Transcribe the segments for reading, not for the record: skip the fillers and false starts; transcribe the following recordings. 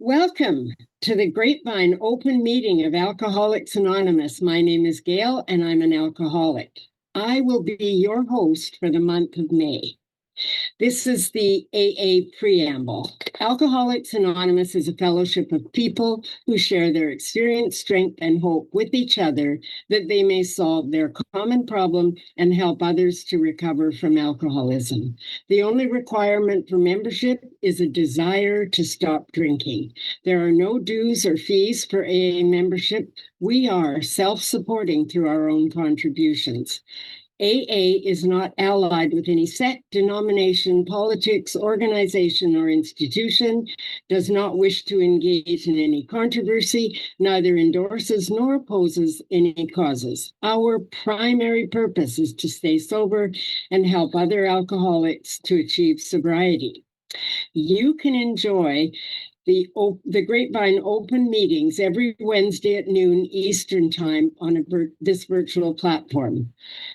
Welcome to the Grapevine Open Meeting of Alcoholics Anonymous. My name is Gail, and I'm an alcoholic. I will be your host for the month of May. This is the AA Preamble. Alcoholics Anonymous is a fellowship of people who share their experience, strength, and hope with each other that they may solve their common problem and help others to recover from alcoholism. The only requirement for membership is a desire to stop drinking. There are no dues or fees for AA membership. We are self-supporting through our own contributions. AA is not allied with any sect, denomination, politics, organization, or institution, does not wish to engage in any controversy, neither endorses nor opposes any causes. Our primary purpose is to stay sober and help other alcoholics to achieve sobriety. You can enjoy the Grapevine Open Meetings every Wednesday at noon Eastern Time on this virtual platform.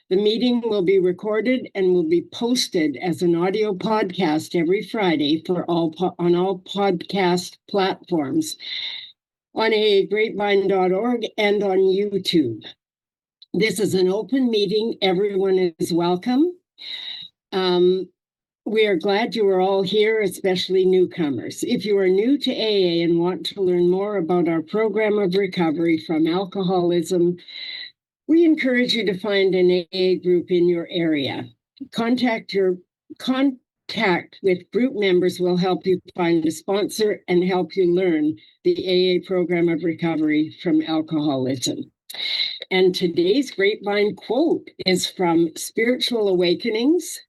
The meeting will be recorded and will be posted as an audio podcast every Friday on all podcast platforms on aagrapevine.org and on YouTube. This is an open meeting. Everyone is welcome. We are glad you are all here, especially newcomers. If you are new to AA and want to learn more about our program of recovery from alcoholism, we encourage you to find an AA group in your area. Contact with group members will help you find a sponsor and help you learn the AA program of recovery from alcoholism. And today's Grapevine quote is from Spiritual Awakenings.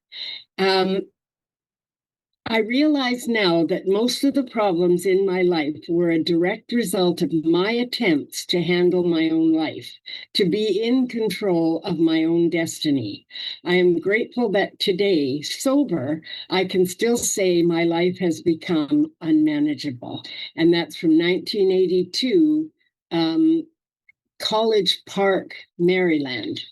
I realize now that most of the problems in my life were a direct result of my attempts to handle my own life, to be in control of my own destiny. I am grateful that today, sober, I can still say my life has become unmanageable. And that's from 1982, College Park, Maryland.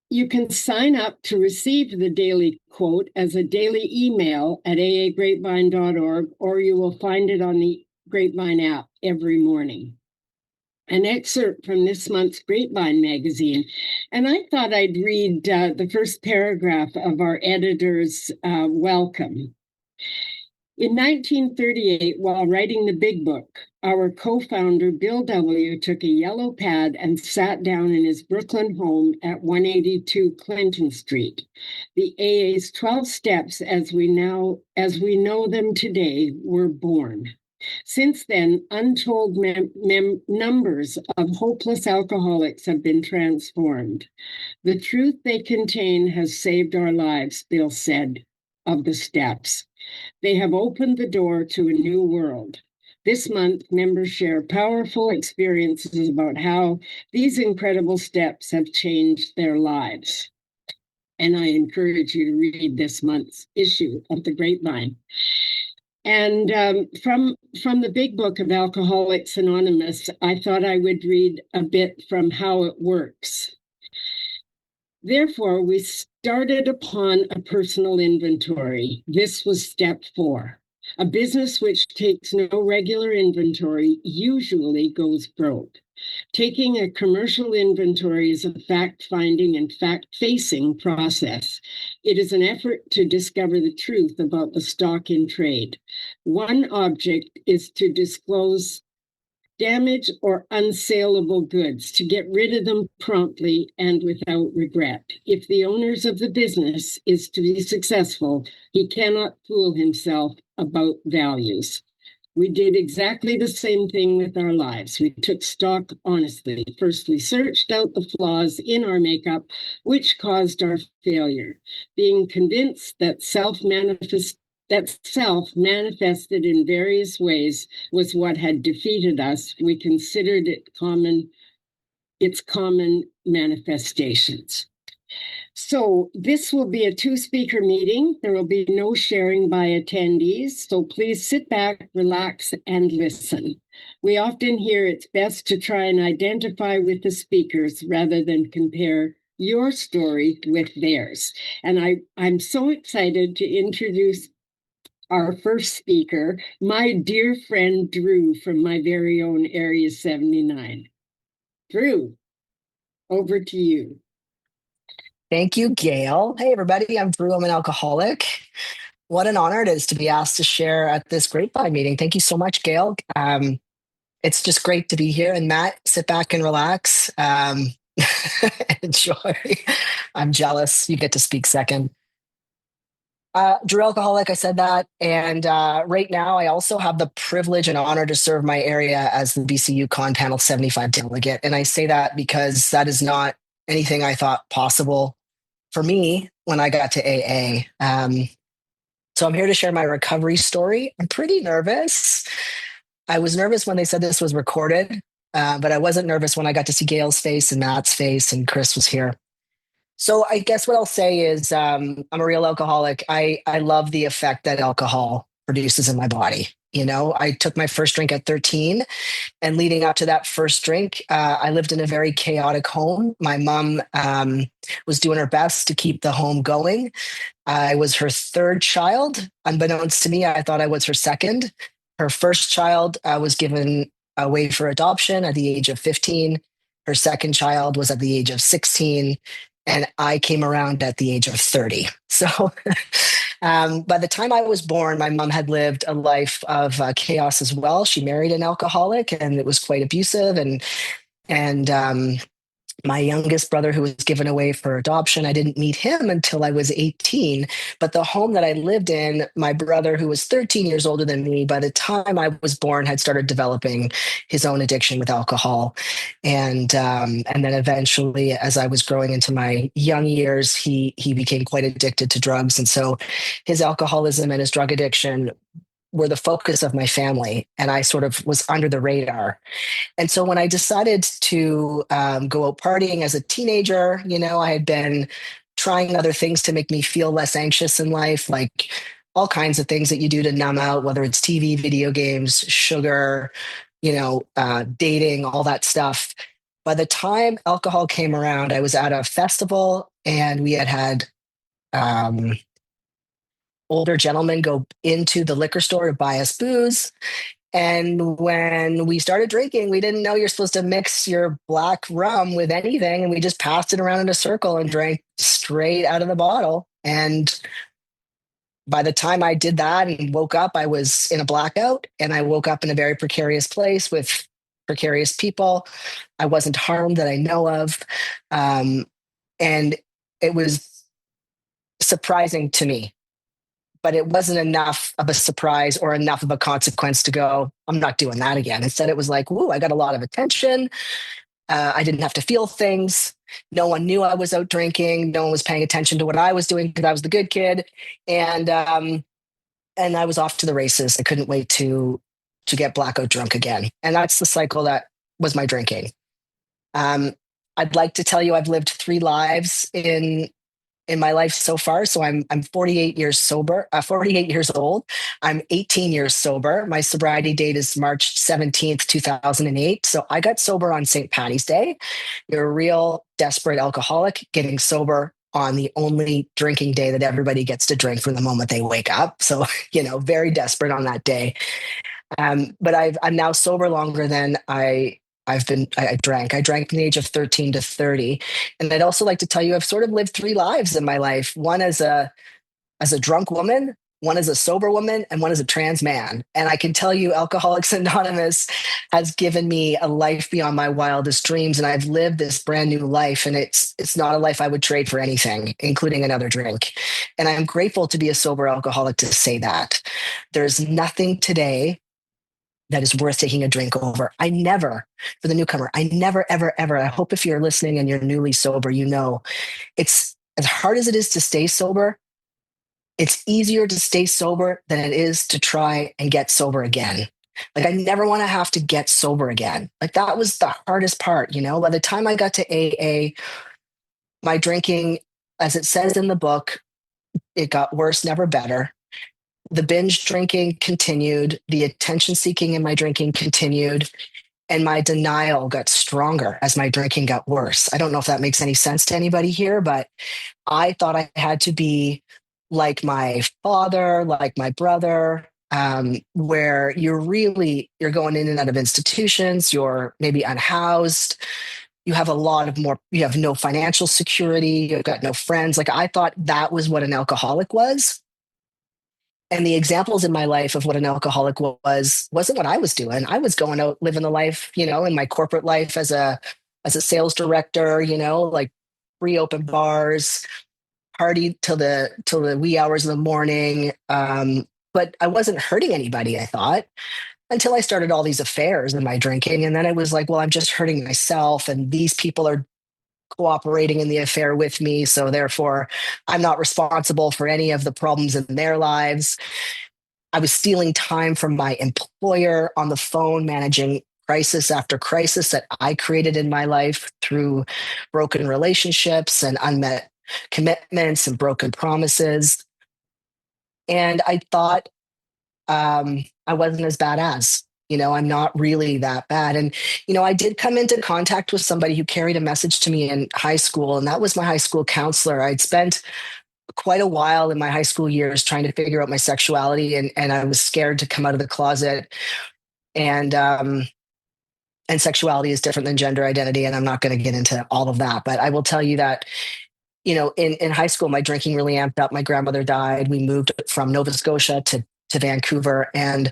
You can sign up to receive the daily quote as a daily email at aagrapevine.org, or you will find it on the Grapevine app every morning. An excerpt from this month's Grapevine magazine, and I thought I'd read the first paragraph of our editor's welcome. In 1938, while writing the Big Book, our co-founder, Bill W., took a yellow pad and sat down in his Brooklyn home at 182 Clinton Street. The AA's 12 steps, as we know them today, were born. Since then, untold numbers of hopeless alcoholics have been transformed. The truth they contain has saved our lives, Bill said of the steps. They have opened the door to a new world. This month, members share powerful experiences about how these incredible steps have changed their lives. And I encourage you to read this month's issue of the Grapevine. And from the Big Book of Alcoholics Anonymous, I thought I would read a bit from how it works. Therefore, we started upon a personal inventory. This was step 4. A business which takes no regular inventory usually goes broke. Taking a commercial inventory is a fact-finding and fact-facing process. It is an effort to discover the truth about the stock in trade. One object is to disclose damaged or unsaleable goods, to get rid of them promptly and without regret. If the owners of the business is to be successful, he cannot fool himself about values. We did exactly the same thing with our lives. We took stock honestly. First, we searched out the flaws in our makeup, which caused our failure. Being convinced that self manifested in various ways was what had defeated us, we considered its common manifestations. So this will be a 2-speaker meeting. There will be no sharing by attendees. So please sit back, relax, and listen. We often hear it's best to try and identify with the speakers rather than compare your story with theirs. And I'm so excited to introduce our first speaker, my dear friend Drew from my very own Area 79. Drew, over to you. Thank you, Gail. Hey, everybody. I'm Drew. I'm an alcoholic. What an honor it is to be asked to share at this Grapevine meeting. Thank you so much, Gail. It's just great to be here. And Matt, sit back and relax. Enjoy. I'm jealous. You get to speak second. Drew Alcoholic, I said that. And right now, I also have the privilege and honor to serve my area as the BCU Con Panel 75 delegate. And I say that because that is not anything I thought possible for me when I got to AA. So I'm here to share my recovery story. I'm pretty nervous. I was nervous when they said this was recorded, but I wasn't nervous when I got to see Gail's face and Matt's face and Chris was here. So I guess what I'll say is I'm a real alcoholic. I love the effect that alcohol produces in my body. You know, I took my first drink at 13, and leading up to that first drink, I lived in a very chaotic home. My mom was doing her best to keep the home going. I was her third child. Unbeknownst to me, I thought I was her second. Her first child was given away for adoption at the age of 15. Her second child was at the age of 16. And I came around at the age of 30. So by the time I was born, my mom had lived a life of chaos as well. She married an alcoholic, and it was quite abusive. And my youngest brother, who was given away for adoption, I didn't meet him until I was 18. But the home that I lived in, my brother, who was 13 years older than me, by the time I was born, had started developing his own addiction with alcohol. And then eventually, as I was growing into my young years, he became quite addicted to drugs. And so his alcoholism and his drug addiction were the focus of my family. And I sort of was under the radar. And so when I decided to go out partying as a teenager, you know, I had been trying other things to make me feel less anxious in life, like all kinds of things that you do to numb out, whether it's TV, video games, sugar, you know, dating, all that stuff. By the time alcohol came around, I was at a festival and we had older gentlemen go into the liquor store to buy us booze. And when we started drinking, we didn't know you're supposed to mix your black rum with anything. And we just passed it around in a circle and drank straight out of the bottle. And by the time I did that and woke up, I was in a blackout, and I woke up in a very precarious place with precarious people. I wasn't harmed that I know of. And it was surprising to me, but it wasn't enough of a surprise or enough of a consequence to go, I'm not doing that again. Instead, it was like, woo, I got a lot of attention. I didn't have to feel things. No one knew I was out drinking. No one was paying attention to what I was doing because I was the good kid. And I was off to the races. I couldn't wait to get blackout drunk again. And that's the cycle that was my drinking. I'd like to tell you I've lived 3 lives in my life so far. So I'm 48 years sober, 48 years old. I'm 18 years sober. My sobriety date is March 17th, 2008. So I got sober on St. Patty's Day. You're a real desperate alcoholic getting sober on the only drinking day that everybody gets to drink from the moment they wake up. So, you know, very desperate on that day. But I'm now sober longer than I drank. I drank from the age of 13 to 30. And I'd also like to tell you, I've sort of lived 3 lives in my life. One as a drunk woman, one as a sober woman, and one as a trans man. And I can tell you, Alcoholics Anonymous has given me a life beyond my wildest dreams. And I've lived this brand new life. And it's not a life I would trade for anything, including another drink. And I'm grateful to be a sober alcoholic to say that. There's nothing today that is worth taking a drink over. I never, for the newcomer, I never, ever, ever, I hope if you're listening and you're newly sober, you know, it's as hard as it is to stay sober, it's easier to stay sober than it is to try and get sober again. Like I never want to have to get sober again. Like that was the hardest part, you know. By the time I got to AA, my drinking, as it says in the book, it got worse, never better. The binge drinking continued, the attention seeking in my drinking continued, and my denial got stronger as my drinking got worse. I don't know if that makes any sense to anybody here, but I thought I had to be like my father, like my brother, where you're going in and out of institutions, you're maybe unhoused, you have a lot of more, you have no financial security, you've got no friends. Like I thought that was what an alcoholic was. And the examples in my life of what an alcoholic wasn't what I was doing. I was going out living the life, in my corporate life as a sales director, like free open bars, party till the wee hours of the morning. But I wasn't hurting anybody, I thought, until I started all these affairs in my drinking. And then I was like, well, I'm just hurting myself. And these people are cooperating in the affair with me. So therefore, I'm not responsible for any of the problems in their lives. I was stealing time from my employer on the phone, managing crisis after crisis that I created in my life through broken relationships and unmet commitments and broken promises. And I thought I wasn't as bad as, I'm not really that bad. And, I did come into contact with somebody who carried a message to me in high school, and that was my high school counselor. I'd spent quite a while in my high school years trying to figure out my sexuality, and I was scared to come out of the closet. And sexuality is different than gender identity. And I'm not going to get into all of that, but I will tell you that in high school, my drinking really amped up. My grandmother died. We moved from Nova Scotia to Vancouver, and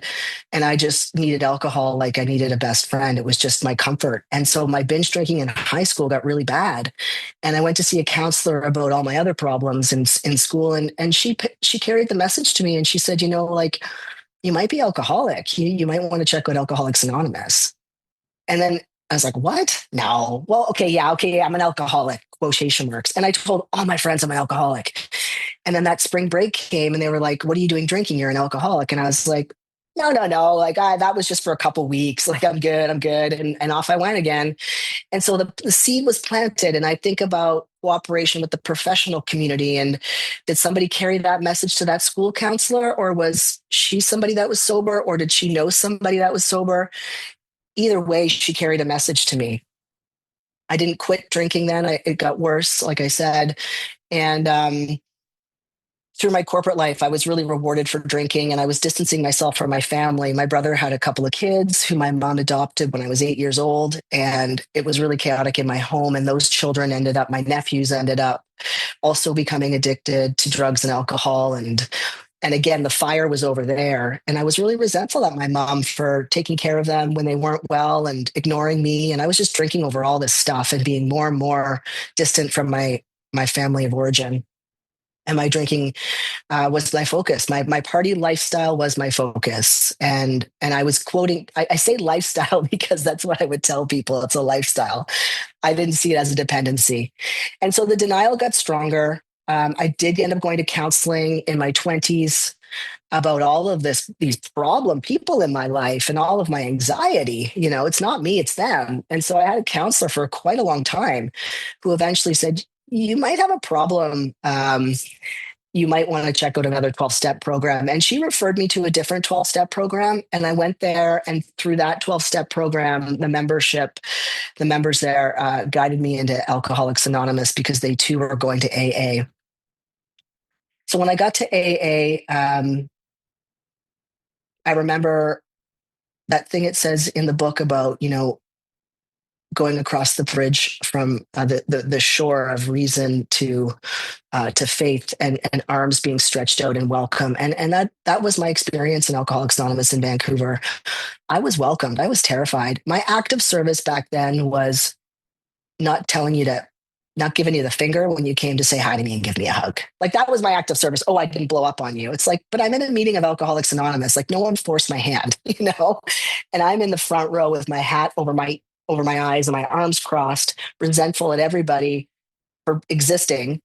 I just needed alcohol like I needed a best friend. It was just my comfort. And so my binge drinking in high school got really bad. And I went to see a counselor about all my other problems in school. And she carried the message to me, and she said, like, you might be alcoholic. You might want to check out Alcoholics Anonymous. And then I was like, what? No. Well, okay, yeah, I'm an alcoholic, quotation marks. And I told all my friends I'm an alcoholic. And then that spring break came and they were like, what are you doing drinking? You're an alcoholic. And I was like, no, no, no. Like, that was just for a couple weeks. Like, I'm good. I'm good. And off I went again. And so the seed was planted. And I think about cooperation with the professional community. And did somebody carry that message to that school counselor? Or was she somebody that was sober? Or did she know somebody that was sober? Either way, she carried a message to me. I didn't quit drinking then. It got worse, like I said. And through my corporate life, I was really rewarded for drinking, and I was distancing myself from my family. My brother had a couple of kids who my mom adopted when I was 8 years old, and it was really chaotic in my home. And those children my nephews ended up also becoming addicted to drugs and alcohol. And again, the fire was over there. And I was really resentful at my mom for taking care of them when they weren't well and ignoring me. And I was just drinking over all this stuff and being more and more distant from my family of origin. And my drinking was my focus. My party lifestyle was my focus. And I was quoting, I say lifestyle because that's what I would tell people. It's a lifestyle. I didn't see it as a dependency. And so the denial got stronger. I did end up going to counseling in my 20s about all of these problem people in my life and all of my anxiety. It's not me, it's them. And so I had a counselor for quite a long time who eventually said, you might have a problem. You might want to check out another 12-step program. And she referred me to a different 12-step program. And I went there, and through that 12-step program, the members there guided me into Alcoholics Anonymous because they too were going to AA. So when I got to AA, I remember that thing it says in the book about, going across the bridge from the shore of reason to faith, and arms being stretched out and welcome. And that was my experience in Alcoholics Anonymous in Vancouver. I was welcomed. I was terrified. My act of service back then was not giving you the finger when you came to say hi to me and give me a hug. Like, that was my act of service. Oh, I didn't blow up on you. It's like, but I'm in a meeting of Alcoholics Anonymous. Like, no one forced my hand, and I'm in the front row with my hat over my eyes and my arms crossed, resentful at everybody for existing,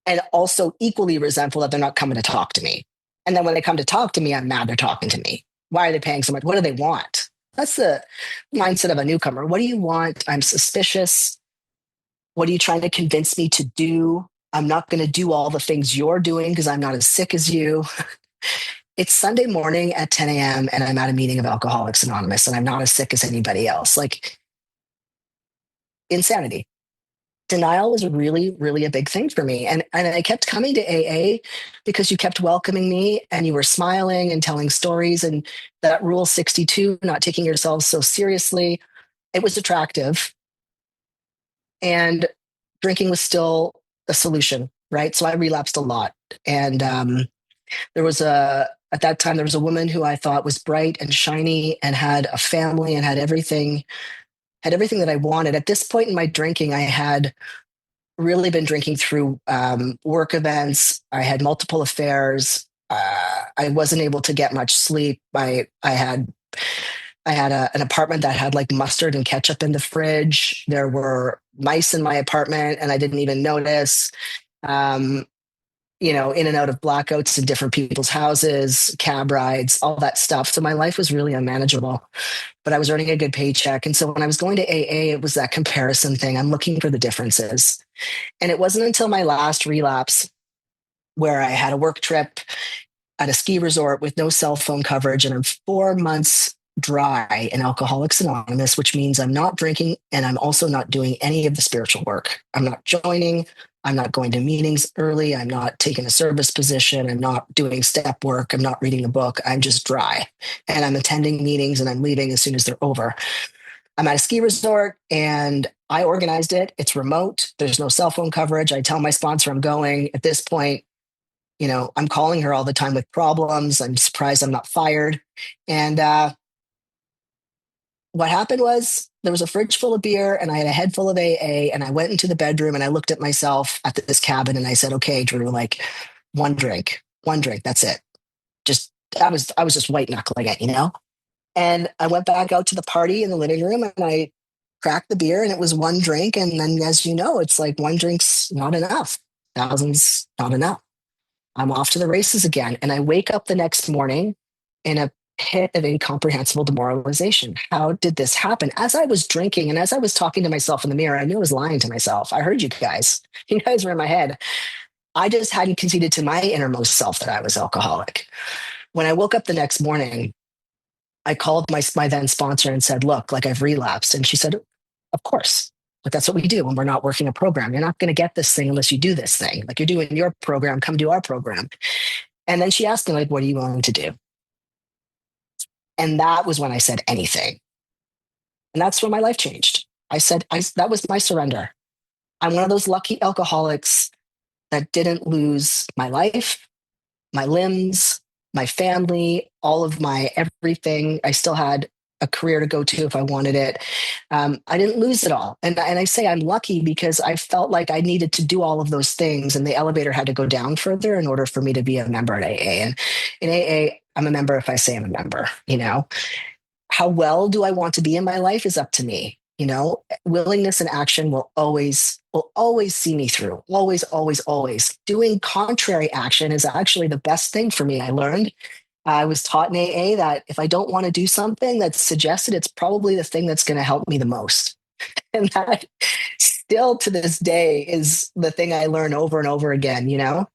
and also equally resentful that they're not coming to talk to me. And then when they come to talk to me, I'm mad they're talking to me. Why are they paying so much? What do they want? That's the mindset of a newcomer. What do you want? I'm suspicious. What are you trying to convince me to do? I'm not going to do all the things you're doing because I'm not as sick as you. It's Sunday morning at 10 a.m. and I'm at a meeting of Alcoholics Anonymous, and I'm not as sick as anybody else. Like, insanity. denial was really, really a big thing for me. And I kept coming to AA because you kept welcoming me and you were smiling and telling stories, and that rule 62, not taking yourselves so seriously, it was attractive. And drinking was still a solution, right? So I relapsed a lot. And at that time, there was a woman who I thought was bright and shiny and had a family and had everything that I wanted. At this point in my drinking, I had really been drinking through work events. I had multiple affairs. I wasn't able to get much sleep. I had an apartment that had like mustard and ketchup in the fridge. There were mice in my apartment, and I didn't even notice. Um, in and out of blackouts in different people's houses, cab rides, all that stuff. So my life was really unmanageable, but I was earning a good paycheck. And so when I was going to AA, it was that comparison thing. I'm looking for the differences. And it wasn't until my last relapse where I had a work trip at a ski resort with no cell phone coverage, and I'm 4 months dry in Alcoholics Anonymous, which means I'm not drinking and I'm also not doing any of the spiritual work. I'm not joining. I'm not going to meetings early. I'm not taking a service position. I'm not doing step work. I'm not reading a book. I'm just dry. And I'm attending meetings and I'm leaving as soon as they're over. I'm at a ski resort and I organized it. It's remote. There's no cell phone coverage. I tell my sponsor I'm going. At this point, I'm calling her all the time with problems. I'm surprised I'm not fired. And what happened was there was a fridge full of beer and I had a head full of AA, and I went into the bedroom and I looked at myself at this cabin and I said, okay, Drew, like one drink, that's it. Just, I was just white knuckling it. And I went back out to the party in the living room and I cracked the beer, and it was one drink. And then, as you know, it's like one drink's not enough. Thousands, not enough. I'm off to the races again. And I wake up the next morning in a pit of incomprehensible demoralization. How did this happen? As I was drinking and as I was talking to myself in the mirror, I knew I was lying to myself. I heard you guys. You guys were in my head. I just hadn't conceded to my innermost self that I was alcoholic. When I woke up the next morning, I called my then sponsor and said, look, like I've relapsed. And she said, of course. Like that's what we do when we're not working a program. You're not going to get this thing unless you do this thing. Like you're doing your program, come do our program. And then she asked me, like, what are you willing to do? And that was when I said anything. And that's when my life changed. That was my surrender. I'm one of those lucky alcoholics that didn't lose my life, my limbs, my family, all of my everything. I still had a career to go to if I wanted it. I didn't lose it all. And I say I'm lucky because I felt like I needed to do all of those things. And the elevator had to go down further in order for me to be a member at AA. And in AA, I'm a member if I say I'm a member. How well do I want to be in my life is up to me. Willingness and action will always see me through. Always, always, always. Doing contrary action is actually the best thing for me. I learned. I was taught in AA that if I don't want to do something that's suggested, it's probably the thing that's going to help me the most. And that still to this day is the thing I learn over and over again.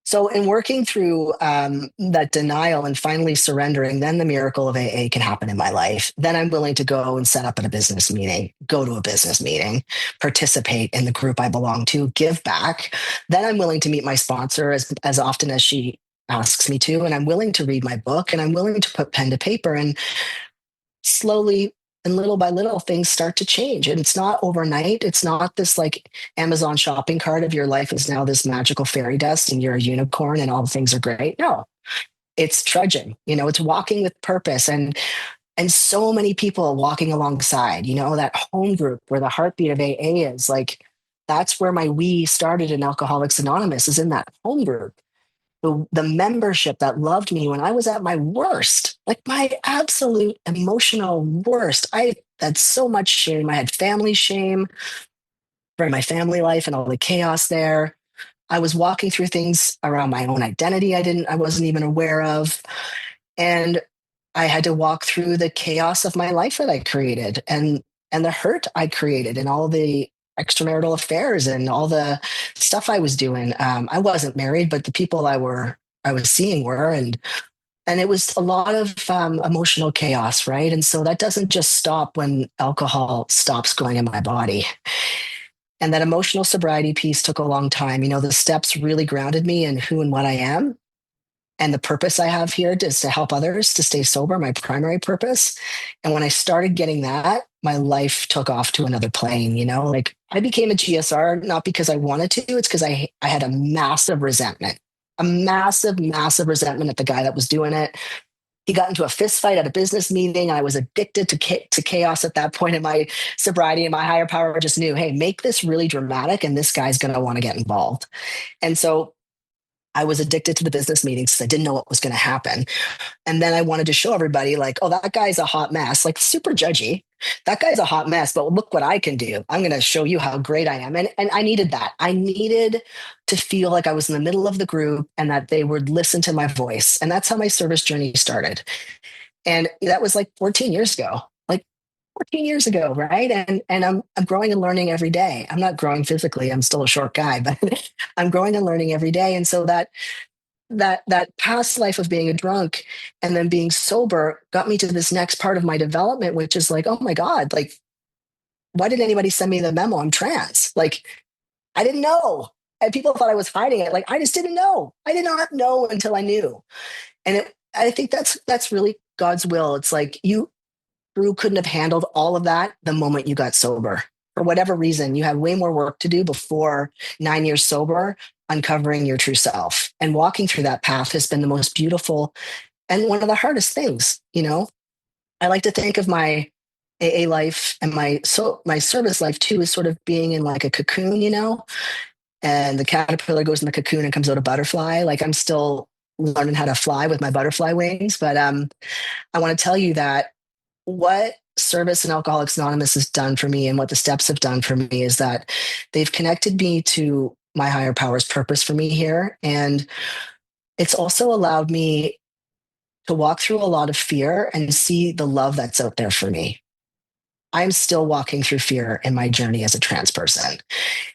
So in working through that denial and finally surrendering, then the miracle of AA can happen in my life. Then I'm willing to go and set up at a business meeting, go to a business meeting, participate in the group I belong to, give back. Then I'm willing to meet my sponsor as often as she asks me to. And I'm willing to read my book, and I'm willing to put pen to paper, and slowly and little by little things start to change. And it's not overnight. It's not this like Amazon shopping cart of your life is now this magical fairy dust and you're a unicorn and all things are great. No, it's trudging, it's walking with purpose, and so many people walking alongside, that home group where the heartbeat of AA is. Like that's where my we started in Alcoholics Anonymous, is in that home group. The membership that loved me when I was at my worst, like my absolute emotional worst. I had so much shame. I had family shame for my family life and all the chaos there. I was walking through things around my own identity I wasn't even aware of. And I had to walk through the chaos of my life that I created, and the hurt I created, and all the extramarital affairs and all the stuff I was doing. I wasn't married, but the people I was seeing were, and it was a lot of emotional chaos, right? And so that doesn't just stop when alcohol stops going in my body. And that emotional sobriety piece took a long time. The steps really grounded me in who and what I am. And the purpose I have here is to help others to stay sober, my primary purpose. And when I started getting that, my life took off to another plane. Like I became a GSR, not because I wanted to, it's because I had a massive resentment, a massive, massive resentment at the guy that was doing it. He got into a fist fight at a business meeting. I was addicted to chaos at that point in my sobriety, and my higher power just knew, hey, make this really dramatic and this guy's going to want to get involved. And so I was addicted to the business meetings because I didn't know what was going to happen. And then I wanted to show everybody, like, oh, that guy's a hot mess, like super judgy. That guy's a hot mess, but look what I can do. I'm going to show you how great I am. And I needed that. I needed to feel like I was in the middle of the group and that they would listen to my voice. And that's how my service journey started. And that was like 14 years ago. 14 years ago, right? And I'm growing and learning every day. I'm not growing physically. I'm still a short guy, but I'm growing and learning every day. And so that past life of being a drunk and then being sober got me to this next part of my development, which is like, oh my God, like, why didn't anybody send me the memo? I'm trans. Like, I didn't know. And people thought I was hiding it. Like, I just didn't know. I did not know until I knew. And I think that's really God's will. It's like Drew couldn't have handled all of that the moment you got sober. For whatever reason, you had way more work to do before 9 years sober, uncovering your true self. And walking through that path has been the most beautiful and one of the hardest things. I like to think of my AA life and my service life too as sort of being in like a cocoon, and the caterpillar goes in the cocoon and comes out a butterfly. Like I'm still learning how to fly with my butterfly wings. But I want to tell you that what service and Alcoholics Anonymous has done for me and what the steps have done for me is that they've connected me to my higher power's purpose for me here. And it's also allowed me to walk through a lot of fear and see the love that's out there for me. I'm still walking through fear in my journey as a trans person.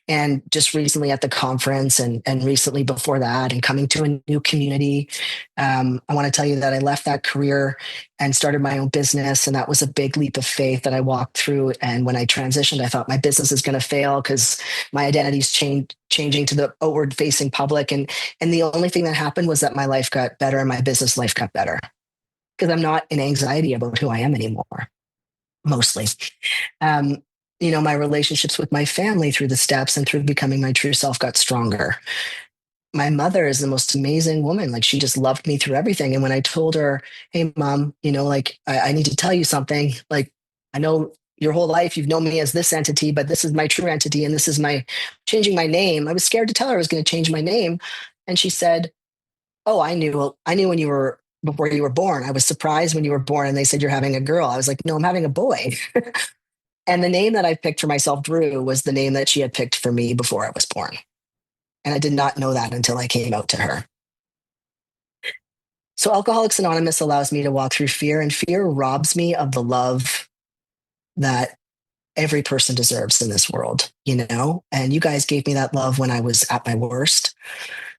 And just recently at the conference and recently before that and coming to a new community, I want to tell you that I left that career and started my own business. And that was a big leap of faith that I walked through. And when I transitioned, I thought my business is going to fail because my identity's changing to the outward facing public. And the only thing that happened was that my life got better and my business life got better because I'm not in anxiety about who I am anymore, mostly. My relationships with my family through the steps and through becoming my true self got stronger. My mother is the most amazing woman. Like she just loved me through everything. And when I told her, hey, mom, like I need to tell you something. Like I know your whole life you've known me as this entity, but this is my true entity. And this is my changing my name. I was scared to tell her I was going to change my name. And she said, oh, I knew when you were before you were born. I was surprised when you were born and they said you're having a girl. I was like, no, I'm having a boy. And the name that I picked for myself, Drew, was the name that she had picked for me before I was born. And I did not know that until I came out to her. So Alcoholics Anonymous allows me to walk through fear, and fear robs me of the love that every person deserves in this world, And you guys gave me that love when I was at my worst.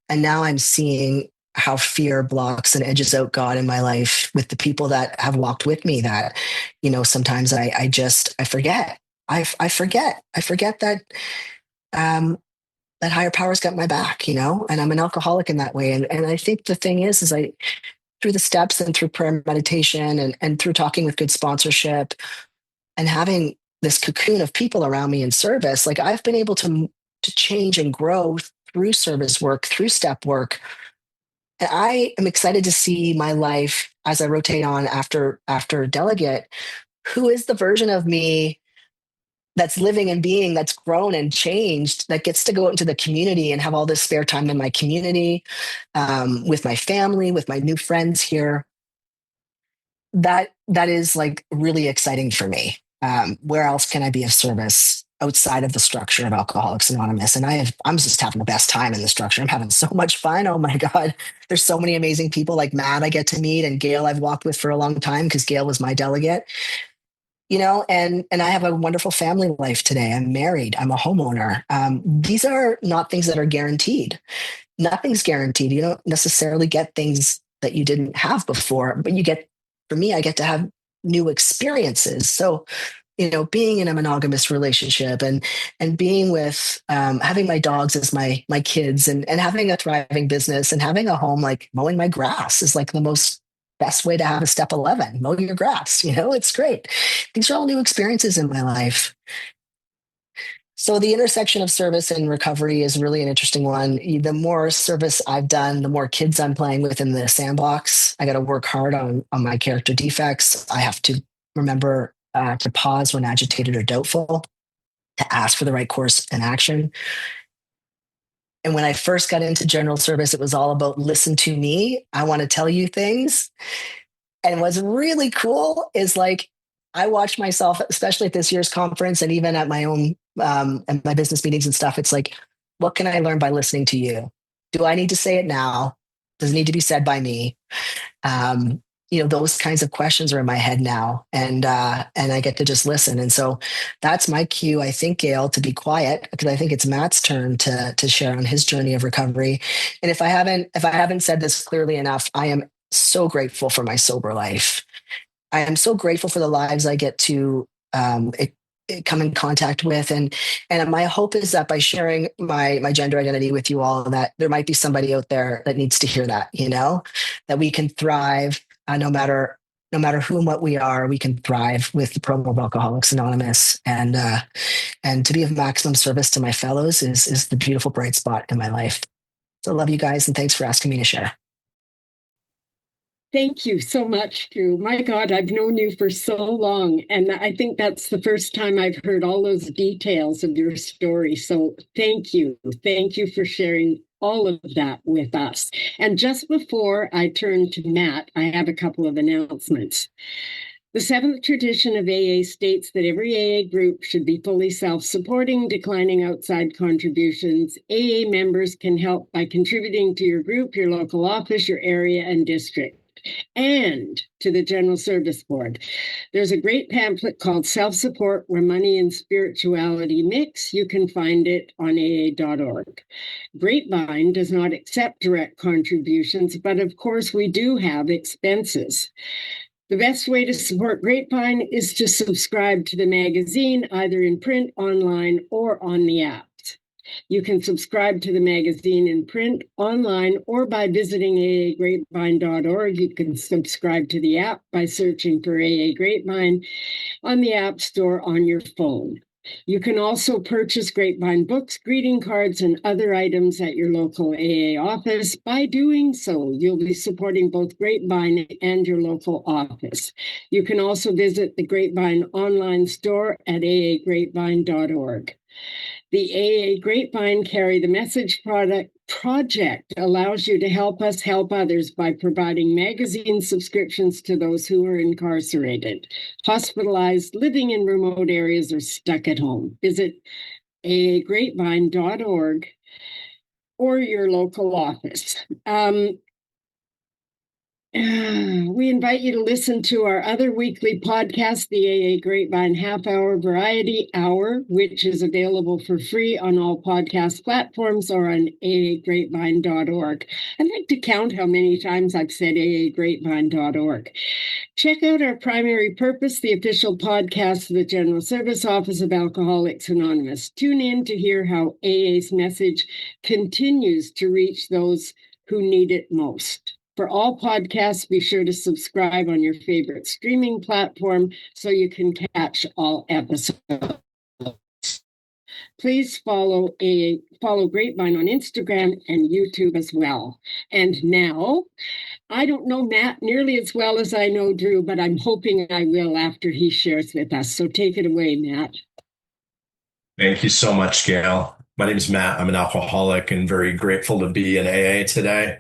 And now I'm seeing how fear blocks and edges out God in my life with the people that have walked with me that, sometimes I forget. I forget that, that higher power's got my back, and I'm an alcoholic in that way. And I think the thing is through the steps and through prayer meditation and through talking with good sponsorship and having this cocoon of people around me in service, like I've been able to change and grow through service work, through step work. And I am excited to see my life as I rotate on after delegate, who is the version of me that's living and being, that's grown and changed, that gets to go out into the community and have all this spare time in my community, with my family, with my new friends here. That is like really exciting for me. Where else can I be of service outside of the structure of Alcoholics Anonymous? And I'm just having the best time in the structure. I'm having so much fun. Oh my God. There's so many amazing people like Matt I get to meet, and Gail I've walked with for a long time because Gail was my delegate. And I have a wonderful family life today. I'm married. I'm a homeowner. These are not things that are guaranteed. Nothing's guaranteed. You don't necessarily get things that you didn't have before, but for me, I get to have new experiences. So being in a monogamous relationship and being with having my dogs as my kids and having a thriving business and having a home, like mowing my grass is like the most best way to have a step 11, mow your grass. It's great. These are all new experiences in my life. So the intersection of service and recovery is really an interesting one. The more service I've done, the more kids I'm playing with in the sandbox. I got to work hard on my character defects. I have to remember to pause when agitated or doubtful, to ask for the right course and action. And when I first got into general service, it was all about listen to me. I want to tell you things. And what's really cool is like, I watch myself, especially at this year's conference and even at my own and my business meetings and stuff. It's like, what can I learn by listening to you? Do I need to say it now? Does it need to be said by me? Those kinds of questions are in my head now, and I get to just listen. And so that's my cue, I think, Gail, to be quiet, because I think it's Matt's turn to share on his journey of recovery. And if I haven't said this clearly enough, I am so grateful for my sober life. I am so grateful for the lives I get to come in contact with, and my hope is that by sharing my gender identity with you all, that there might be somebody out there that needs to hear that, that we can thrive no matter who and what we are. We can thrive with the program of Alcoholics Anonymous, and to be of maximum service to my fellows is the beautiful bright spot in my life. So I love you guys, and thanks for asking me to share. Thank you so much, Drew. My God, I've known you for so long, and I think that's the first time I've heard all those details of your story. So thank you. Thank you for sharing all of that with us. And just before I turn to Matt, I have a couple of announcements. The seventh tradition of AA states that every AA group should be fully self-supporting, declining outside contributions. AA members can help by contributing to your group, your local office, your area, and district, and to the General Service Board. There's a great pamphlet called Self-Support, Where Money and Spirituality Mix. You can find it on aa.org. Grapevine does not accept direct contributions, but of course we do have expenses. The best way to support Grapevine is to subscribe to the magazine, either in print, online, or on the apps. You can subscribe to the magazine in print, online, or by visiting aagrapevine.org. You can subscribe to the app by searching for AA Grapevine on the App Store on your phone. You can also purchase Grapevine books, greeting cards, and other items at your local AA office. By doing so, you'll be supporting both Grapevine and your local office. You can also visit the Grapevine online store at aagrapevine.org. The AA Grapevine Carry the Message project allows you to help us help others by providing magazine subscriptions to those who are incarcerated, hospitalized, living in remote areas, or stuck at home. Visit aagrapevine.org or your local office. We invite you to listen to our other weekly podcast, the AA Grapevine Half Hour Variety Hour, which is available for free on all podcast platforms or on aagrapevine.org. I'd like to count how many times I've said aagrapevine.org. Check out our primary purpose, the official podcast of the General Service Office of Alcoholics Anonymous. Tune in to hear how AA's message continues to reach those who need it most. For all podcasts, be sure to subscribe on your favorite streaming platform so you can catch all episodes. Please follow Grapevine on Instagram and YouTube as well. And now, I don't know Matt nearly as well as I know Drew, but I'm hoping I will after he shares with us. So take it away, Matt. Thank you so much, Gail. My name is Matt. I'm an alcoholic and very grateful to be in AA today,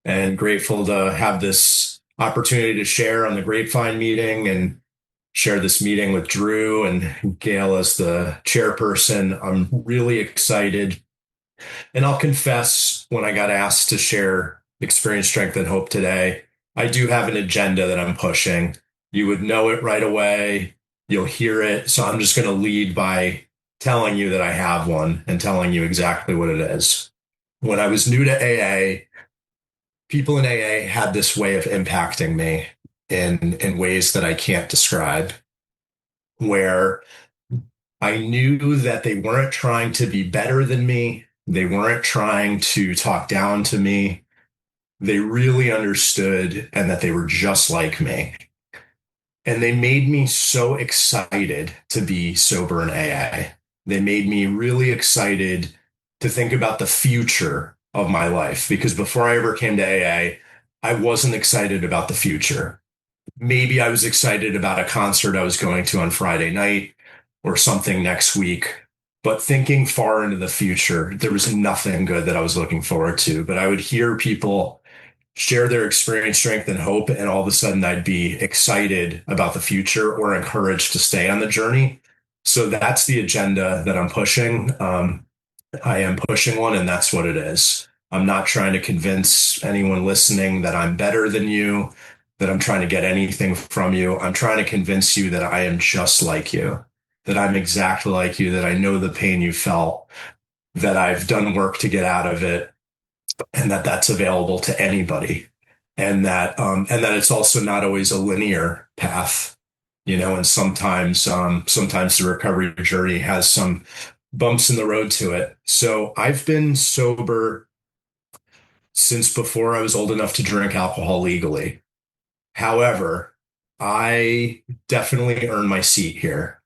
and grateful to have this opportunity to share on the Grapevine meeting and share this meeting with Drew and Gail as the chairperson. I'm really excited. And I'll confess, when I got asked to share Experience, Strength, and Hope today, I do have an agenda that I'm pushing. You would know it right away. You'll hear it. So I'm just going to lead by telling you that I have one and telling you exactly what it is. When I was new to AA, people in AA had this way of impacting me in ways that I can't describe. where I knew that they weren't trying to be better than me. They weren't trying to talk down to me. They really understood and that they were just like me. And they made me so excited to be sober in AA. They made me really excited to think about the future of my life because before I ever came to AA, I wasn't excited about the future. Maybe I was excited about a concert I was going to on Friday night or something next week. But thinking far into the future, there was nothing good that I was looking forward to. But I would hear people share their experience, strength, and hope, and all of a sudden I'd be excited about the future or encouraged to stay on the journey. So that's the agenda that I'm pushing. I am pushing one, and that's what it is. I'm not trying to convince anyone listening that I'm better than you, that I'm trying to get anything from you. I'm trying to convince you that I am just like you, that I'm exactly like you, that I know the pain you felt, that I've done work to get out of it, and that that's available to anybody. And that it's also not always a linear path, and sometimes the recovery journey has some bumps in the road to it. So I've been sober since before I was old enough to drink alcohol legally. However, I definitely earned my seat here.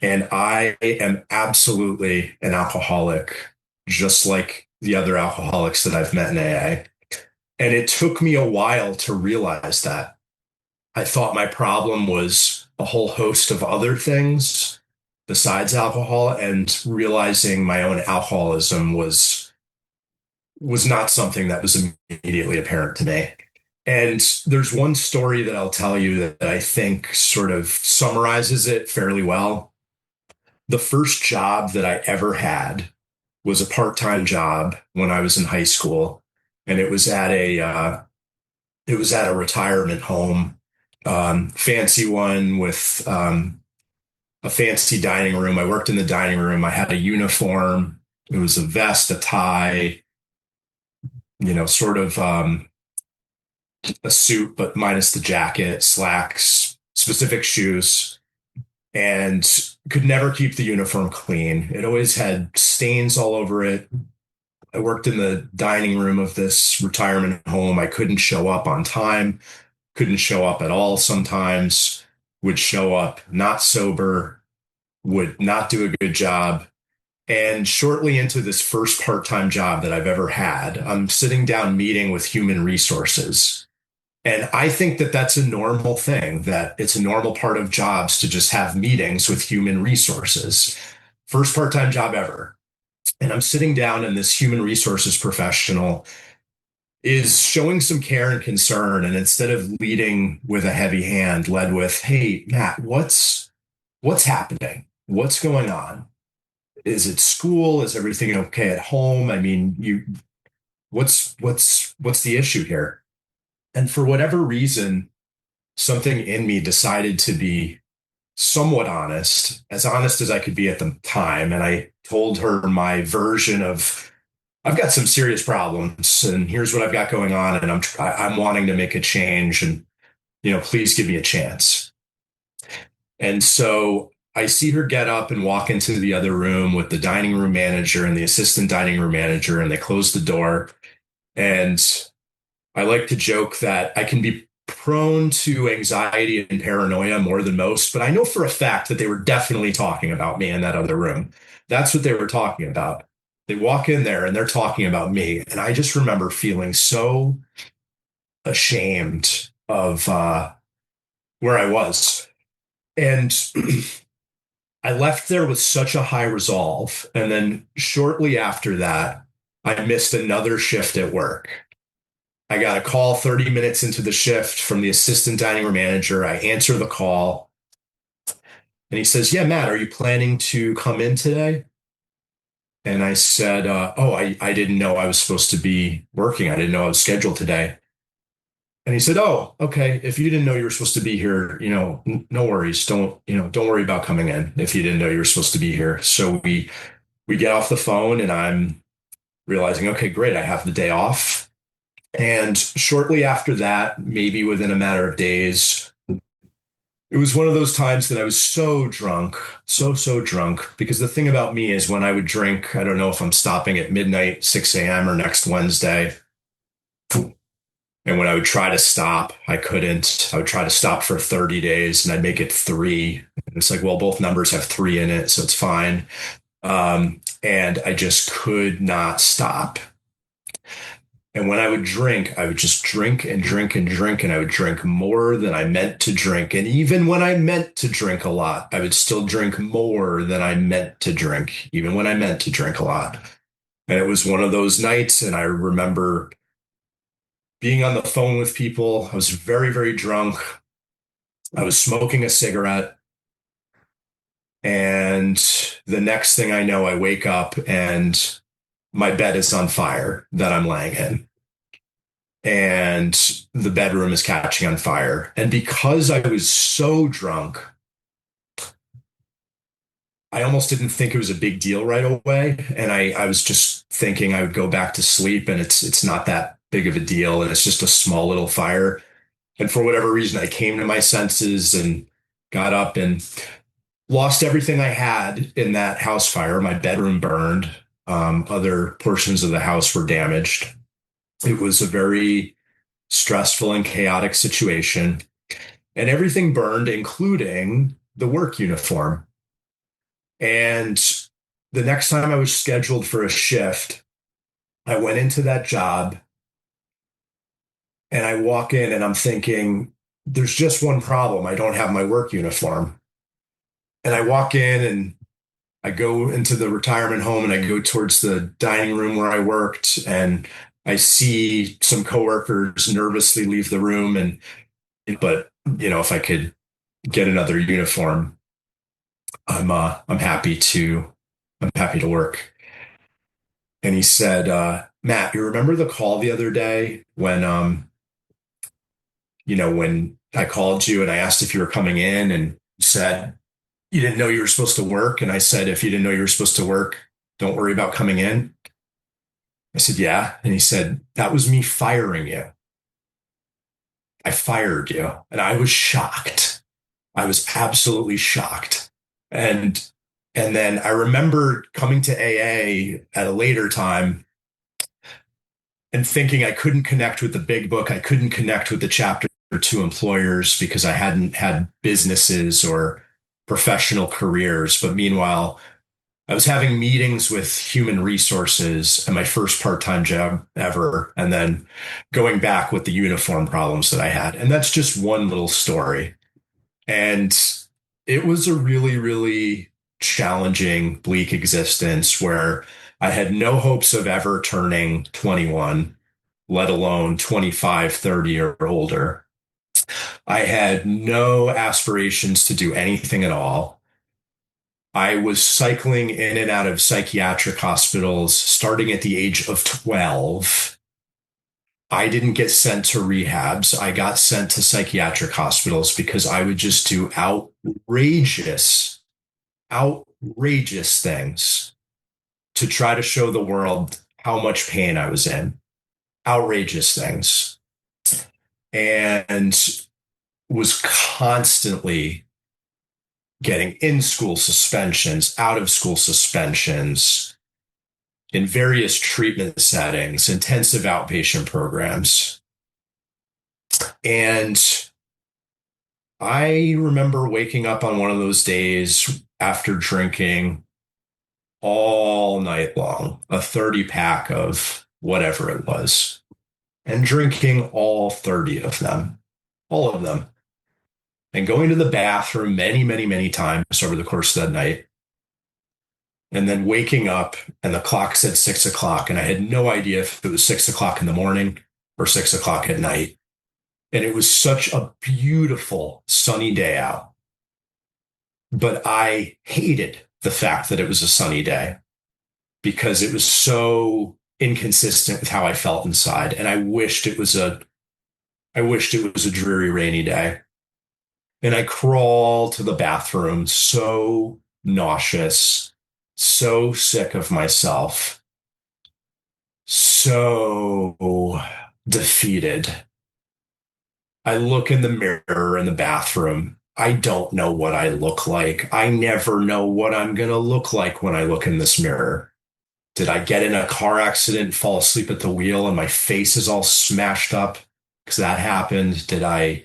And I am absolutely an alcoholic, just like the other alcoholics that I've met in AA. And it took me a while to realize that. I thought my problem was a whole host of other things besides alcohol, and realizing my own alcoholism was not something that was immediately apparent to me. And there's one story that I'll tell you that I think sort of summarizes it fairly well. The first job that I ever had was a part-time job when I was in high school, and it was at a retirement home, fancy one with a fancy dining room. I worked in the dining room. I had a uniform. It was a vest, a tie, sort of a suit, but minus the jacket, slacks, specific shoes, and could never keep the uniform clean. It always had stains all over it. I worked in the dining room of this retirement home. I couldn't show up on time, couldn't show up at all sometimes, would show up not sober, would not do a good job. And shortly into this first part-time job that I've ever had, I'm sitting down meeting with human resources. And I think that that's a normal thing, that it's a normal part of jobs to just have meetings with human resources. First part-time job ever. And I'm sitting down, and this human resources professional is showing some care and concern. And instead of leading with a heavy hand, led with, "Hey, Matt, what's happening? What's going on? Is it school? Is everything okay at home? I mean, what's the issue here?" And for whatever reason, something in me decided to be somewhat honest as I could be at the time. And I told her my version of, "I've got some serious problems, and here's what I've got going on, and I'm wanting to make a change, and please give me a chance." And so I see her get up and walk into the other room with the dining room manager and the assistant dining room manager, and they close the door. And I like to joke that I can be prone to anxiety and paranoia more than most, but I know for a fact that they were definitely talking about me in that other room. That's what they were talking about. They walk in there and they're talking about me. And I just remember feeling so ashamed of where I was. And I left there with such a high resolve. And then shortly after that, I missed another shift at work. I got a call 30 minutes into the shift from the assistant dining room manager. I answer the call, and he says, "Yeah, Matt, are you planning to come in today?" And I said, "Oh, I didn't know I was supposed to be working. I didn't know I was scheduled today." And he said, "Oh, okay. If you didn't know you were supposed to be here, no worries. Don't worry about coming in if you didn't know you were supposed to be here." So we get off the phone, and I'm realizing, okay, great. I have the day off. And shortly after that, maybe within a matter of days, it was one of those times that I was so drunk, so drunk, because the thing about me is when I would drink, I don't know if I'm stopping at midnight, 6 a.m. or next Wednesday. And when I would try to stop, I couldn't. I would try to stop for 30 days and I'd make it 3. And it's like, well, both numbers have 3 in it, so it's fine. And I just could not stop. And when I would drink, I would just drink and drink and drink, and I would drink more than I meant to drink. And even when I meant to drink a lot, I would still drink more than I meant to drink, even when I meant to drink a lot. And it was one of those nights, and I remember being on the phone with people. I was very, very drunk. I was smoking a cigarette. And the next thing I know, I wake up and my bed is on fire that I'm laying in. And the bedroom is catching on fire. And because I was so drunk, I almost didn't think it was a big deal right away. And I was just thinking I would go back to sleep and it's not that big of a deal. And it's just a small little fire. And for whatever reason, I came to my senses and got up and lost everything I had in that house fire. My bedroom burned. Other portions of the house were damaged. It was a very stressful and chaotic situation. And everything burned, including the work uniform. And the next time I was scheduled for a shift, I went into that job and I walk in and I'm thinking, there's just one problem. I don't have my work uniform. And I walk in and I go into the retirement home and I go towards the dining room where I worked and I see some coworkers nervously leave the room. But if I could get another uniform, I'm happy to work. And he said, Matt, you remember the call the other day when when I called you and I asked if you were coming in and you said you didn't know you were supposed to work. And I said, if you didn't know you were supposed to work, don't worry about coming in. I said, yeah. And he said, that was me firing you. I fired you. And I was shocked. I was absolutely shocked. And then I remember coming to AA at a later time and thinking I couldn't connect with the big book. I couldn't connect with the chapter 2 employers because I hadn't had businesses or professional careers. But meanwhile, I was having meetings with human resources and my first part-time job ever, and then going back with the uniform problems that I had. And that's just one little story. And it was a really, really challenging, bleak existence where I had no hopes of ever turning 21, let alone 25, 30 or older. I had no aspirations to do anything at all. I was cycling in and out of psychiatric hospitals starting at the age of 12. I didn't get sent to rehabs. I got sent to psychiatric hospitals because I would just do outrageous things to try to show the world how much pain I was in. Outrageous things. And was constantly getting in-school suspensions, out-of-school suspensions, in various treatment settings, intensive outpatient programs. And I remember waking up on one of those days after drinking all night long, a 30-pack of whatever it was, and drinking all 30 of them, all of them, and going to the bathroom many, many, many times over the course of that night. And then waking up and the clock said 6 o'clock. And I had no idea if it was 6 o'clock in the morning or 6 o'clock at night. And it was such a beautiful sunny day out. But I hated the fact that it was a sunny day because it was so inconsistent with how I felt inside. And I wished it was a dreary, rainy day. And I crawled to the bathroom, so nauseous, so sick of myself, so defeated. I look in the mirror in the bathroom I don't know what I look like. I never know what I'm going to look like when I look in this mirror. Did I get in a car accident, fall asleep at the wheel, and my face is all smashed up? Because that happened. Did I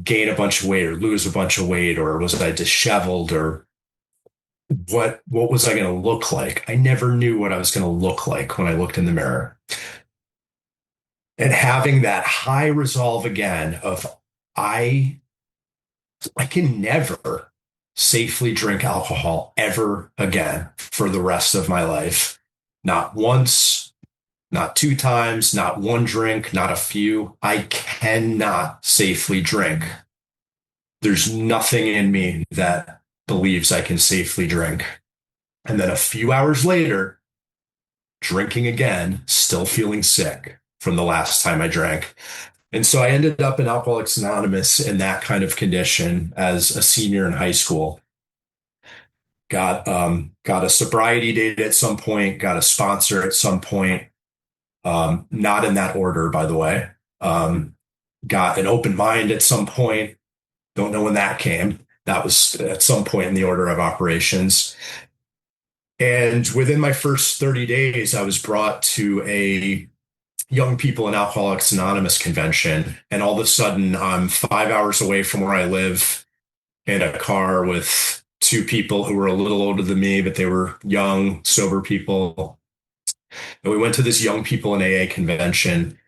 gain a bunch of weight or lose a bunch of weight, or was I disheveled, or what was I going to look like? I never knew what I was going to look like when I looked in the mirror. And having that high resolve again of I I can never safely drink alcohol ever again for the rest of my life. Not once, not two times, not one drink, not a few. I cannot safely drink. There's nothing in me that believes I can safely drink. And then a few hours later, drinking again, still feeling sick from the last time I drank. And so I ended up in Alcoholics Anonymous in that kind of condition as a senior in high school. Got a sobriety date at some point, got a sponsor at some point, not in that order, by the way. Got an open mind at some point. Don't know when that came. That was at some point in the order of operations. And within my first 30 days, I was brought to a young people in Alcoholics Anonymous convention. And all of a sudden, I'm 5 hours away from where I live in a car with two people who were a little older than me, but they were young, sober people. And we went to this young people in AA convention.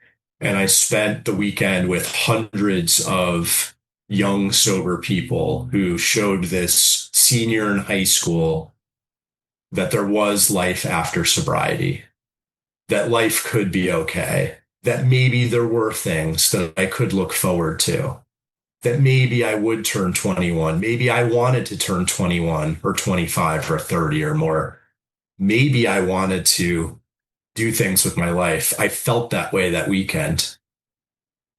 And I spent the weekend with hundreds of young, sober people who showed this senior in high school that there was life after sobriety, that life could be okay, that maybe there were things that I could look forward to, that maybe I would turn 21. Maybe I wanted to turn 21 or 25 or 30 or more. Maybe I wanted to do things with my life. I felt that way that weekend.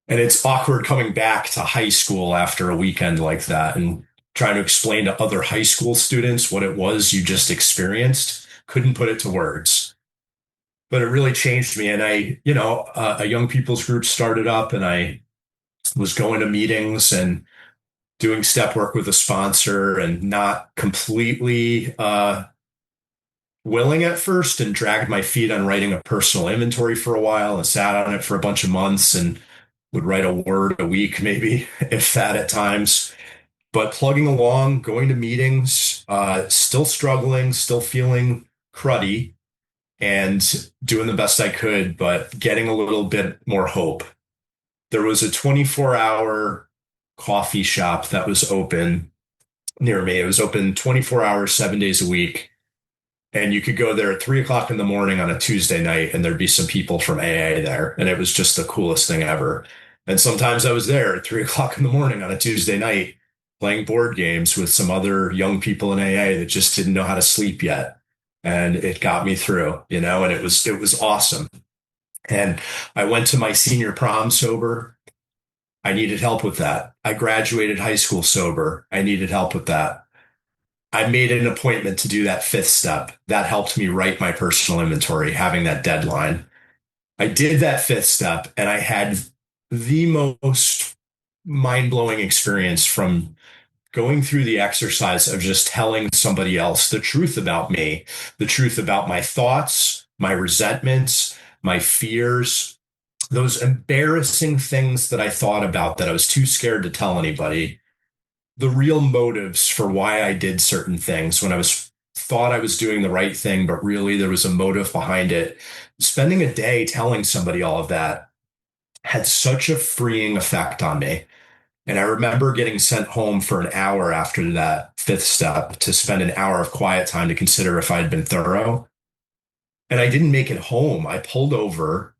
And it's awkward coming back to high school after a weekend like that and trying to explain to other high school students what it was you just experienced. Couldn't put it to words. But it really changed me. And a young people's group started up, and I was going to meetings and doing step work with a sponsor, and not completely willing at first, and dragged my feet on writing a personal inventory for a while and sat on it for a bunch of months and would write a word a week, maybe, if that at times. But plugging along, going to meetings, still struggling, still feeling cruddy, and doing the best I could, but getting a little bit more hope. There was a 24-hour coffee shop that was open near me. It was open 24 hours, 7 days a week. And you could go there at 3 o'clock in the morning on a Tuesday night, and there'd be some people from AA there. And it was just the coolest thing ever. And sometimes I was there at 3 o'clock in the morning on a Tuesday night playing board games with some other young people in AA that just didn't know how to sleep yet. And it got me through, and it was awesome. And I went to my senior prom sober. I needed help with that. I graduated high school sober. I needed help with that. I made an appointment to do that fifth step. That helped me write my personal inventory, having that deadline. I did that fifth step, and I had the most mind-blowing experience from going through the exercise of just telling somebody else the truth about me, the truth about my thoughts, my resentments, my fears, those embarrassing things that I thought about that I was too scared to tell anybody, the real motives for why I did certain things when thought I was doing the right thing, but really there was a motive behind it. Spending a day telling somebody all of that had such a freeing effect on me. And I remember getting sent home for an hour after that fifth step to spend an hour of quiet time to consider if I'd been thorough. And I didn't make it home. I pulled over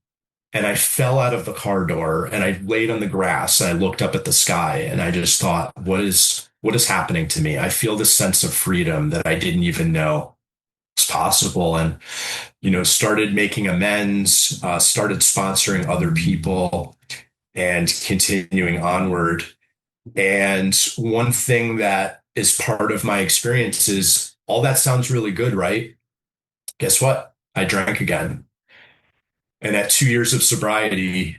and I fell out of the car door, and I laid on the grass, and I looked up at the sky, and I just thought, what is happening to me? I feel this sense of freedom that I didn't even know was possible. And, started making amends, started sponsoring other people, and continuing onward. And one thing that is part of my experience is all that sounds really good, right? Guess what? I drank again. And at 2 years of sobriety,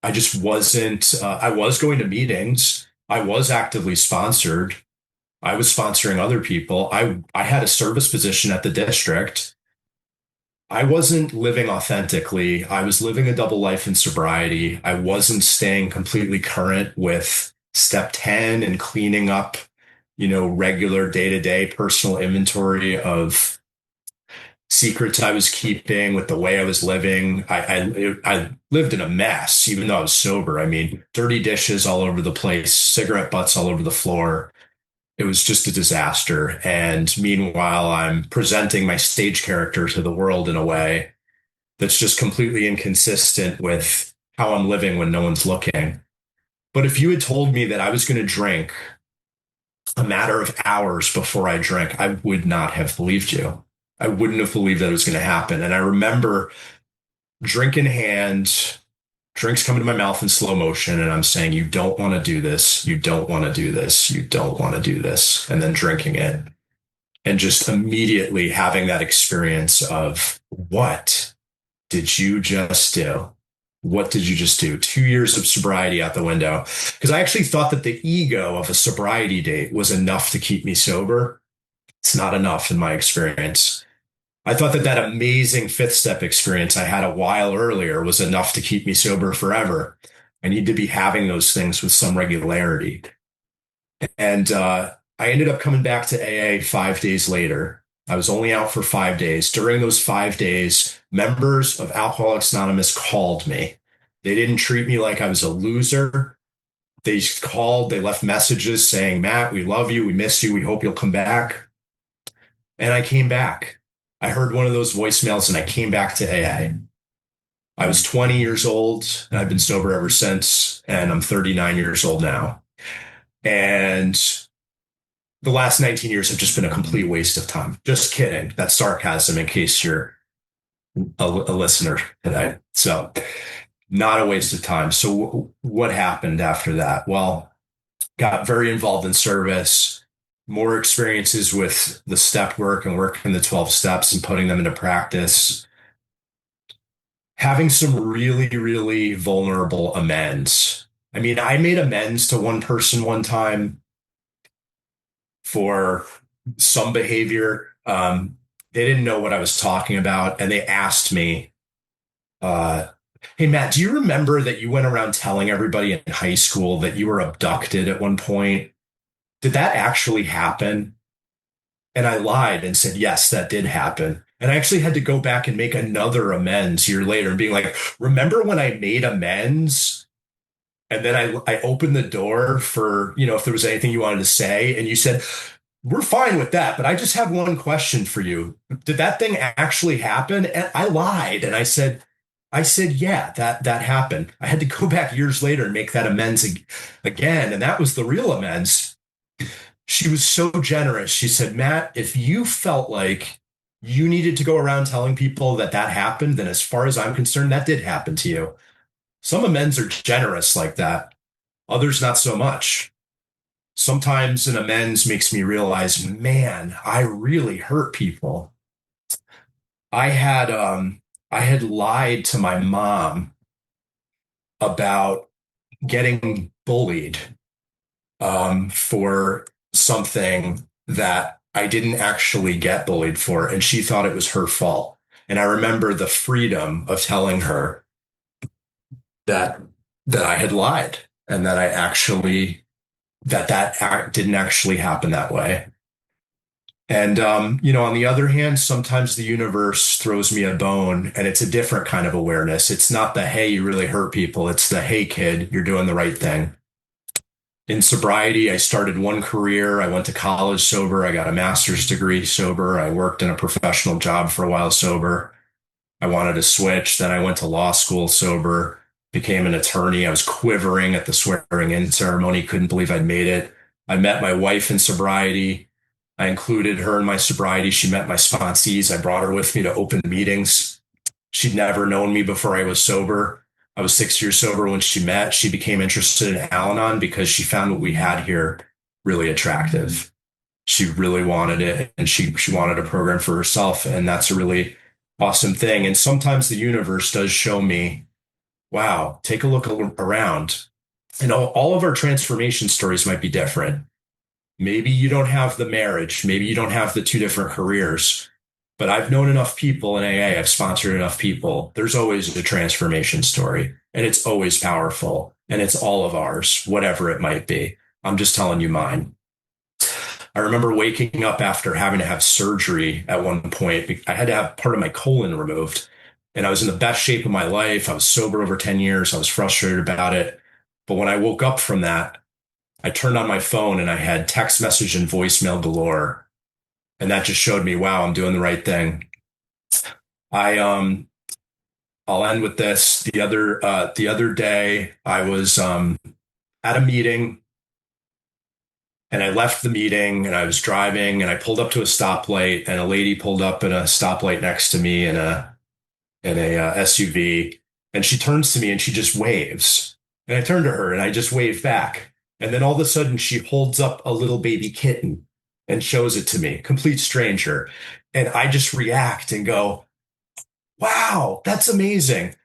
I just wasn't, I was going to meetings, I was actively sponsored. I was sponsoring other people. I had a service position at the district. I wasn't living authentically. I was living a double life in sobriety. I wasn't staying completely current with step 10 and cleaning up, regular day-to-day personal inventory of secrets I was keeping with the way I was living. I lived in a mess, even though I was sober. I mean, dirty dishes all over the place, cigarette butts all over the floor. It was just a disaster. And meanwhile, I'm presenting my stage character to the world in a way that's just completely inconsistent with how I'm living when no one's looking. But if you had told me that I was going to drink a matter of hours before I drank, I would not have believed you. I wouldn't have believed that it was going to happen. And I remember drink in hand, drinks coming to my mouth in slow motion, and I'm saying, you don't want to do this. You don't want to do this. You don't want to do this. And then drinking it and just immediately having that experience of, what did you just do? What did you just do? 2 years of sobriety out the window. Because I actually thought that the ego of a sobriety date was enough to keep me sober. It's not enough in my experience. I thought that that amazing fifth step experience I had a while earlier was enough to keep me sober forever. I need to be having those things with some regularity. And I ended up coming back to AA 5 days later. I was only out for 5 days. During those 5 days, members of Alcoholics Anonymous called me. They didn't treat me like I was a loser. They called, they left messages saying, Matt, we love you. We miss you. We hope you'll come back. And I came back. I heard one of those voicemails and I came back to AA. I was 20 years old and I've been sober ever since. And I'm 39 years old now. And the last 19 years have just been a complete waste of time. Just kidding. That's sarcasm in case you're a listener today. So not a waste of time. So what happened after that? Well, got very involved in service, more experiences with the step work and working the 12 steps and putting them into practice. Having some really, really vulnerable amends. I mean, I made amends to one person one time for some behavior. They didn't know what I was talking about. And they asked me, hey, Matt, do you remember that you went around telling everybody in high school that you were abducted at one point? Did that actually happen? And I lied and said, yes, that did happen. And I actually had to go back and make another amends a year later and being like, remember when I made amends? And then I opened the door for, if there was anything you wanted to say. And you said, we're fine with that. But I just have one question for you. Did that thing actually happen? And I lied. And I said, yeah, that happened. I had to go back years later and make that amends again. And that was the real amends. She was so generous. She said, Matt, if you felt like you needed to go around telling people that happened, then as far as I'm concerned, that did happen to you. Some amends are generous like that. Others, not so much. Sometimes an amends makes me realize, man, I really hurt people. I had lied to my mom about getting bullied for something that I didn't actually get bullied for, and she thought it was her fault. And I remember the freedom of telling her that I had lied and that that act didn't actually happen that way. And, on the other hand, sometimes the universe throws me a bone and it's a different kind of awareness. It's not the, hey, you really hurt people. It's the, hey, kid, you're doing the right thing. In sobriety, I started one career. I went to college sober. I got a master's degree sober. I worked in a professional job for a while sober. I wanted to switch. Then I went to law school sober, became an attorney. I was quivering at the swearing in ceremony. Couldn't believe I'd made it. I met my wife in sobriety. I included her in my sobriety. She met my sponsees. I brought her with me to open meetings. She'd never known me before I was sober. I was 6 years sober when she met. She became interested in Al-Anon because she found what we had here really attractive. She really wanted it, and she wanted a program for herself. And that's a really awesome thing. And sometimes the universe does show me, wow, take a look around. And all of our transformation stories might be different. Maybe you don't have the marriage. Maybe you don't have the two different careers. But I've known enough people in AA. I've sponsored enough people. There's always a transformation story, and it's always powerful. And it's all of ours, whatever it might be. I'm just telling you mine. I remember waking up after having to have surgery at one point. I had to have part of my colon removed, and I was in the best shape of my life. I was sober over 10 years. I was frustrated about it. But when I woke up from that, I turned on my phone and I had text message and voicemail galore. And that just showed me, wow, I'm doing the right thing. I'll end with this. The other day I was at a meeting, and I left the meeting and I was driving and I pulled up to a stoplight, and a lady pulled up in a stoplight next to me in a SUV, and she turns to me and she just waves. And I turned to her and I just waved back. And then all of a sudden she holds up a little baby kitten and shows it to me, complete stranger. And I just react and go, wow, that's amazing.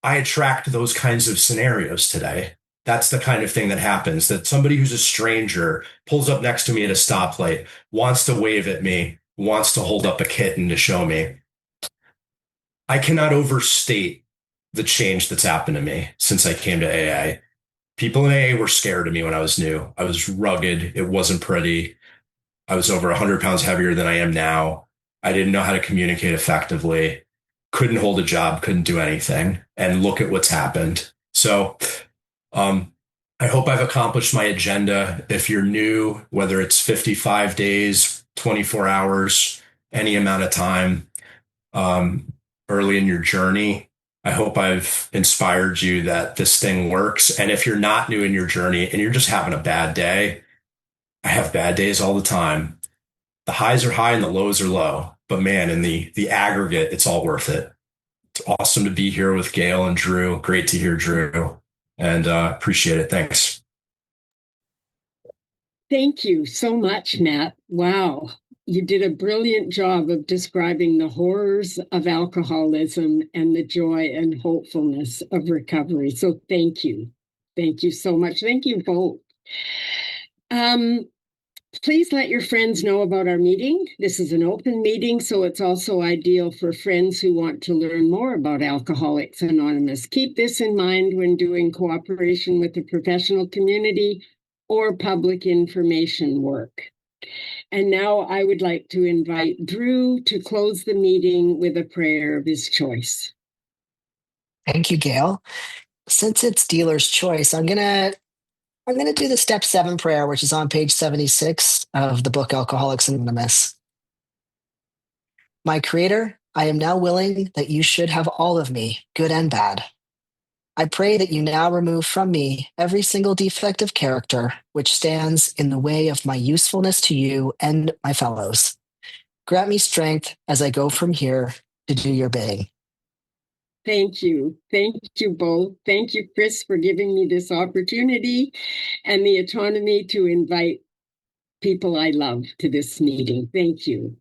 I attract those kinds of scenarios today. That's the kind of thing that happens, that somebody who's a stranger pulls up next to me at a stoplight, wants to wave at me, wants to hold up a kitten to show me. I cannot overstate the change that's happened to me since I came to AA. People in AA were scared of me when I was new. I was rugged. It wasn't pretty. I was over 100 pounds heavier than I am now. I didn't know how to communicate effectively, couldn't hold a job, couldn't do anything. And look at what's happened. So I hope I've accomplished my agenda. If you're new, whether it's 55 days, 24 hours, any amount of time, early in your journey, I hope I've inspired you that this thing works. And if you're not new in your journey and you're just having a bad day, I have bad days all the time. The highs are high and the lows are low. But man, in the aggregate, it's all worth it. It's awesome to be here with Gail and Drew. Great to hear Drew. And appreciate it. Thanks. Thank you so much, Matt. Wow. You did a brilliant job of describing the horrors of alcoholism and the joy and hopefulness of recovery. So thank you. Thank you so much. Thank you both. Please let your friends know about our meeting. This is an open meeting, so it's also ideal for friends who want to learn more about Alcoholics Anonymous. Keep this in mind when doing cooperation with the professional community or public information work. And now I would like to invite Drew to close the meeting with a prayer of his choice. Thank you, Gail. Since it's dealer's choice, I'm gonna do the step 7 prayer, which is on page 76 of the book Alcoholics Anonymous. My Creator, I am now willing that you should have all of me, good and bad. I pray that you now remove from me every single defect of character which stands in the way of my usefulness to you and my fellows. Grant me strength as I go from here to do your bidding. Thank you. Thank you both. Thank you, Chris, for giving me this opportunity and the autonomy to invite people I love to this meeting. Thank you.